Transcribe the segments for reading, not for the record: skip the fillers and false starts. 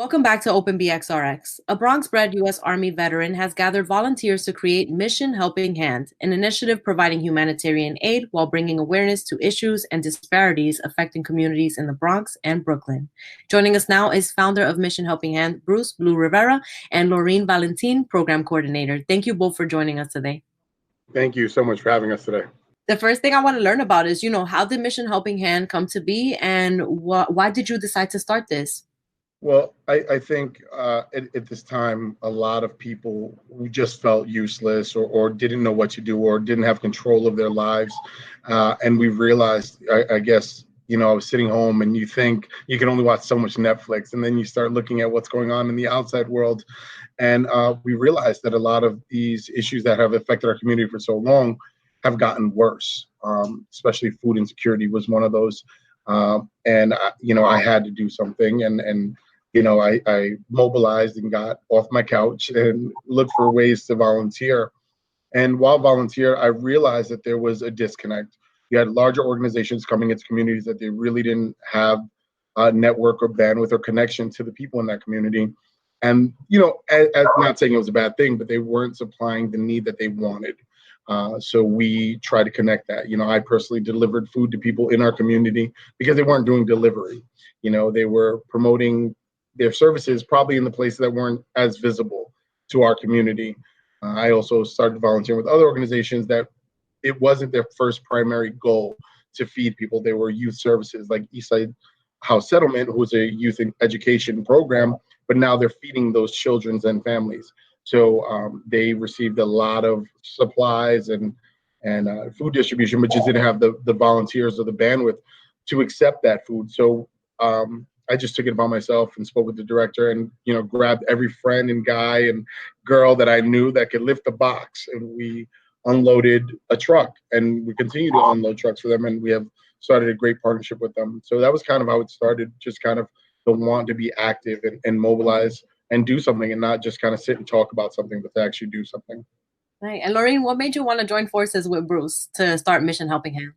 Welcome back to Open BXRx. A Bronx-bred U.S. Army veteran has gathered volunteers to create Mission Helping Hand, an initiative providing humanitarian aid while bringing awareness to issues and disparities affecting communities in the Bronx and Brooklyn. Joining us now is founder of Mission Helping Hand, Bruce Blue Rivera, and Lorean Valentin, program coordinator. Thank you both for joining us today. Thank you so much for having us today. The first thing I want to learn about is, how did Mission Helping Hand come to be, and why did you decide to start this? Well, I think at this time, a lot of people who just felt useless or didn't know what to do or didn't have control of their lives. And we realized, I guess, I was sitting home and you think you can only watch so much Netflix. And then you start looking at what's going on in the outside world. And we realized that a lot of these issues that have affected our community for so long have gotten worse, especially food insecurity was one of those. And I had to do something. And I mobilized and got off my couch and looked for ways to volunteer. And while volunteer, I realized that there was a disconnect. You had larger organizations coming into communities that they really didn't have a network or bandwidth or connection to the people in that community. And, as not saying it was a bad thing, but they weren't supplying the need that they wanted. So we try to connect that. I personally delivered food to people in our community because they weren't doing delivery. They were promoting their services probably in the places that weren't as visible to our community. I also started volunteering with other organizations that it wasn't their first primary goal to feed people. They were youth services like Eastside House Settlement, who was a youth education program, but now they're feeding those children and families. So they received a lot of supplies and food distribution, but just didn't have the volunteers or the bandwidth to accept that food. So I just took it upon myself and spoke with the director and, grabbed every friend and guy and girl that I knew that could lift the box. And we unloaded a truck and we continue to unload trucks for them. And we have started a great partnership with them. So that was kind of how it started, just kind of the want to be active and mobilize and do something and not just kind of sit and talk about something, but to actually do something. Right. And Lorean, what made you want to join forces with Bruce to start Mission Helping Hand?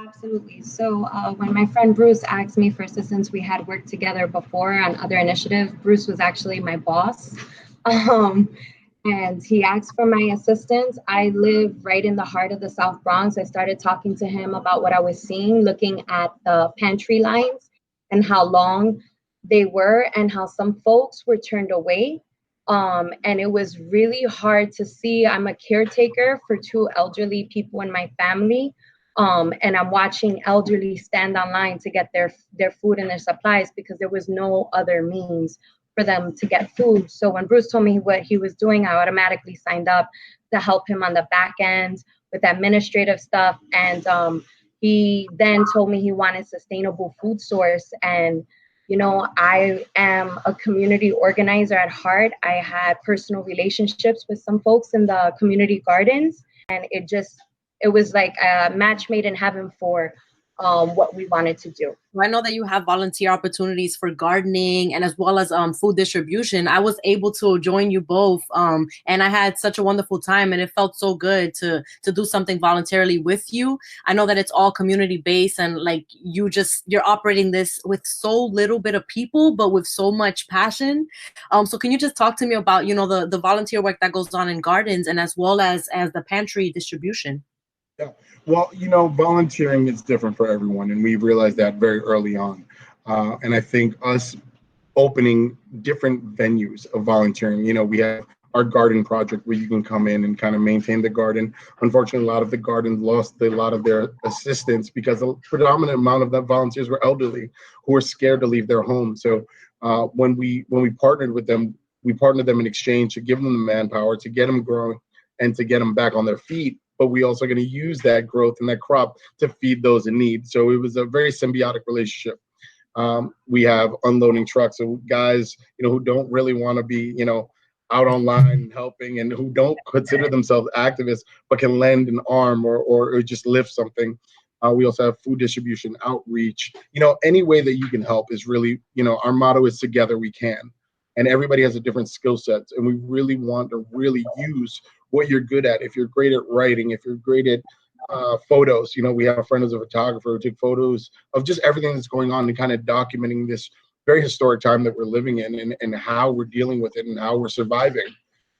Absolutely. So when my friend Bruce asked me for assistance, we had worked together before on other initiatives. Bruce was actually my boss. And he asked for my assistance. I live right in the heart of the South Bronx. I started talking to him about what I was seeing, looking at the pantry lines and how long they were and how some folks were turned away. And it was really hard to see. I'm a caretaker for two elderly people in my family. And I'm watching elderly stand online to get their food and their supplies because there was no other means for them to get food. So when Bruce told me what he was doing, I automatically signed up to help him on the back end with administrative stuff. And he then told me he wanted sustainable food source. And, I am a community organizer at heart. I had personal relationships with some folks in the community gardens, and it was like a match made in heaven for what we wanted to do. I know that you have volunteer opportunities for gardening and as well as food distribution. I was able to join you both and I had such a wonderful time and it felt so good to do something voluntarily with you. I know that it's all community based and like you're operating this with so little bit of people, but with so much passion. So can you just talk to me about, the volunteer work that goes on in gardens and as well as the pantry distribution? Yeah. Well, volunteering is different for everyone, and we realized that very early on. And I think us opening different venues of volunteering, we have our garden project where you can come in and kind of maintain the garden. Unfortunately, a lot of the gardens lost a lot of their assistants because the predominant amount of the volunteers were elderly who were scared to leave their home. So when we partnered with them, we partnered them in exchange to give them the manpower, to get them growing and to get them back on their feet. But we also going to use that growth and that crop to feed those in need. So it was a very symbiotic relationship. We have unloading trucks, so guys, who don't really want to be, out online helping and who don't consider themselves activists, but can lend an arm or just lift something. We also have food distribution, outreach, any way that you can help is really, our motto is together we can. And everybody has a different skill sets. And we really want to really use what you're good at. If you're great at writing, if you're great at photos, we have a friend who's a photographer who took photos of just everything that's going on and kind of documenting this very historic time that we're living in, and how we're dealing with it and how we're surviving.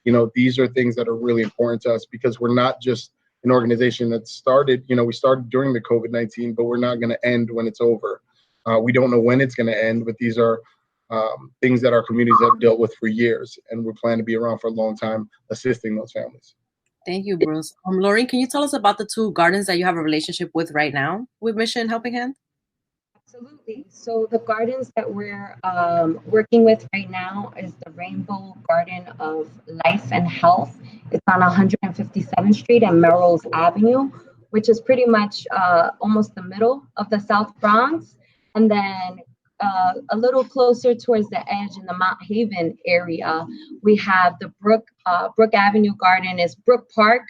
You know, these are things that are really important to us, because we're not just an organization that started, you know, we started during the COVID-19, but we're not going to end when it's over. We don't know when it's going to end, but these are things that our communities have dealt with for years, and we're planning to be around for a long time assisting those families. Thank you, Bruce. Lorean, can you tell us about the 2 gardens that you have a relationship with right now with Mission Helping Hand? Absolutely. So the gardens that we're working with right now is the Rainbow Garden of Life and Health. It's on 157th Street and Melrose Avenue, which is pretty much almost the middle of the South Bronx. And then a little closer towards the edge in the Mount Haven area, we have the Brook Avenue Garden is Brook Park.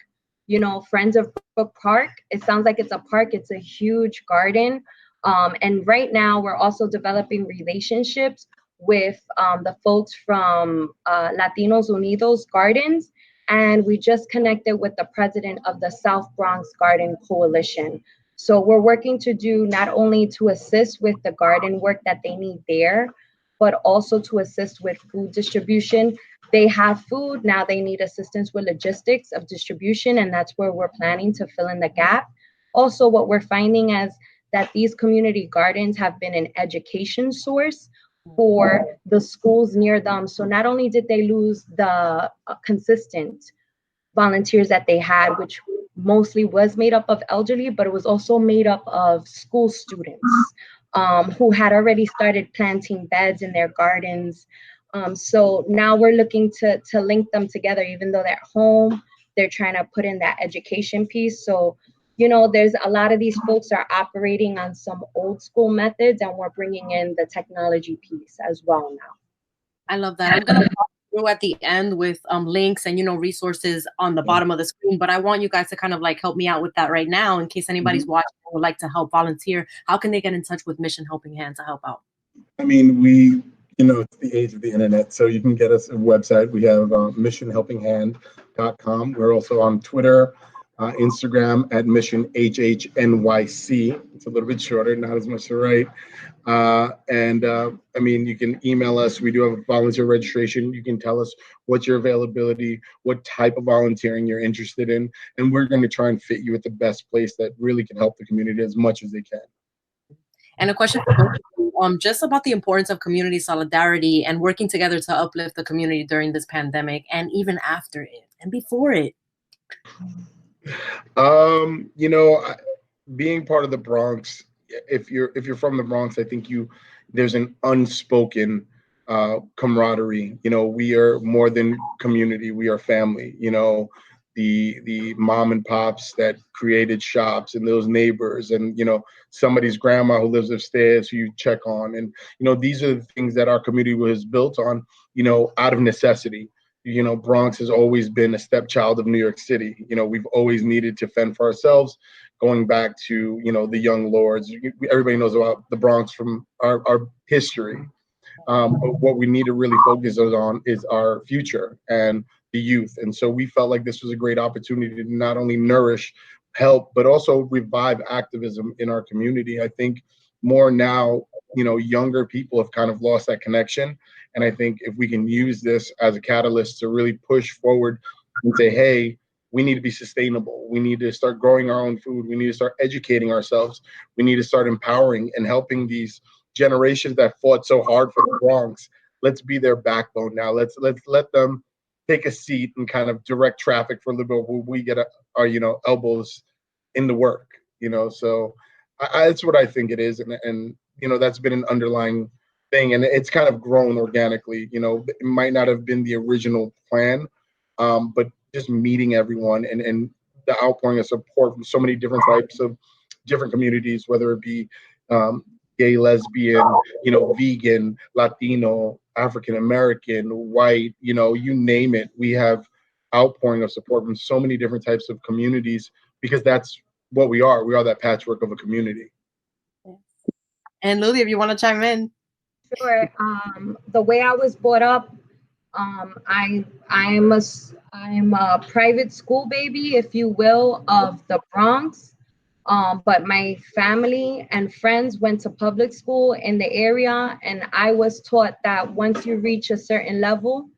You know, Friends of Brook Park. It sounds like it's a park. It's a huge garden. And right now, we're also developing relationships with the folks from Latinos Unidos Gardens. And we just connected with the president of the South Bronx Garden Coalition. So we're working to do not only to assist with the garden work that they need there, but also to assist with food distribution. They have food, now they need assistance with logistics of distribution, and that's where we're planning to fill in the gap. Also, what we're finding is that these community gardens have been an education source for the schools near them. So not only did they lose the consistent volunteers that they had, which mostly was made up of elderly, but it was also made up of school students who had already started planting beds in their gardens. So now we're looking to link them together, even though they're at home, they're trying to put in that education piece. So, you know, there's a lot of these folks are operating on some old school methods, and we're bringing in the technology piece as well now. I love that. I'm going to pop through at the end with links and, you know, resources on the bottom of the screen, but I want you guys to kind of like help me out with that right now in case anybody's watching and would like to help volunteer. How can they get in touch with Mission Helping Hand to help out? I mean, you know, it's the age of the internet, so you can get us a website. We have missionhelpinghand.com. We're also on Twitter, Instagram at Mission HHNYC. It's a little bit shorter, not as much to write. I mean, you can email us. We do have a volunteer registration. You can tell us what's your availability, what type of volunteering you're interested in, and we're going to try and fit you at the best place that really can help the community as much as they can. And a question for both of you, just about the importance of community solidarity and working together to uplift the community during this pandemic and even after it and before it. You know, being part of the Bronx, if you're from the Bronx, I think there's an unspoken camaraderie. You know, we are more than community, we are family. You know, the mom and pops that created shops, and those neighbors, and, you know, somebody's grandma who lives upstairs who you check on. And, you know, these are the things that our community was built on, you know, out of necessity. You know, Bronx has always been a stepchild of New York City. You know, we've always needed to fend for ourselves, going back to, you know, the young lords. Everybody knows about the Bronx from our history. But what we need to really focus on is our future and the youth. And so we felt like this was a great opportunity to not only nourish, help, but also revive activism in our community. I think more now, you know, younger people have kind of lost that connection. And I think if we can use this as a catalyst to really push forward and say, hey, we need to be sustainable. We need to start growing our own food. We need to start educating ourselves. We need to start empowering and helping these generations that fought so hard for the Bronx. Let's be their backbone now. Let's let them take a seat and kind of direct traffic for a little bit while we get our, you know, elbows in the work, you know. So that's what I think it is. And, you know, that's been an underlying thing, and it's kind of grown organically. You know, it might not have been the original plan, but just meeting everyone and the outpouring of support from so many different types of different communities, whether it be gay, lesbian, you know, vegan, Latino, African American, white, you know, you name it. We have outpouring of support from so many different types of communities, because that's what we are. We are that patchwork of a community. And Lily, if you want to chime in. Sure. The way I was brought up, I'm a private school baby, if you will, of the Bronx. But my family and friends went to public school in the area, and I was taught that once you reach a certain level,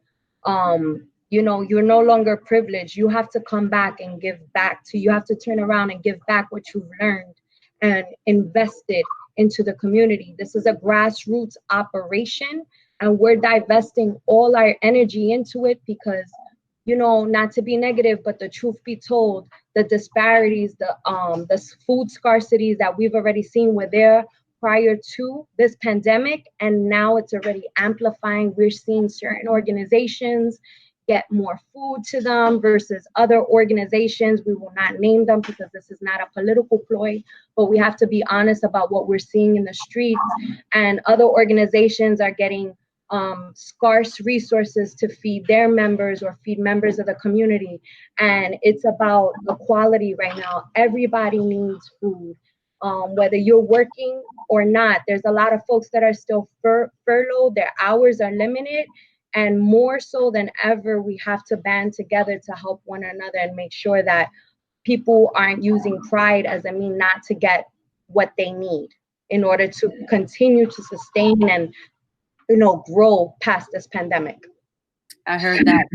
you know, you're no longer privileged. You have to come back and give back to, you have to turn around and give back what you've learned and invested into the community. This is a grassroots operation, and we're divesting all our energy into it because, you know, not to be negative, but the truth be told, the disparities, the food scarcities that we've already seen were there prior to this pandemic, and now it's already amplifying. We're seeing certain organizations get more food to them versus other organizations. We will not name them because this is not a political ploy, but we have to be honest about what we're seeing in the streets. And other organizations are getting scarce resources to feed their members or feed members of the community. And it's about equality right now. Everybody needs food. Whether you're working or not, there's a lot of folks that are still furloughed, their hours are limited, and more so than ever, we have to band together to help one another and make sure that people aren't using pride as a mean not to get what they need in order to continue to sustain and, you know, grow past this pandemic. I heard that.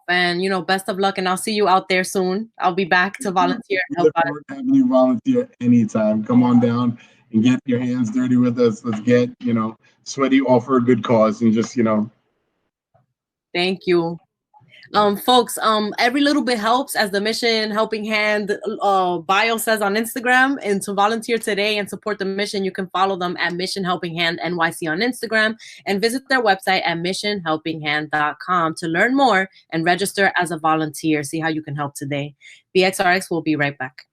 And, you know, best of luck, and I'll see you out there soon. I'll be back to volunteer and help out. Having you volunteer anytime. Come on down and get your hands dirty with us. Let's get, you know, sweaty all for a good cause and just, you know. Thank you. Folks, every little bit helps, as the Mission Helping Hand bio says on Instagram. And to volunteer today and support the mission, you can follow them at Mission Helping Hand NYC on Instagram and visit their website at missionhelpinghand.com to learn more and register as a volunteer. See how you can help today. BXRX will be right back.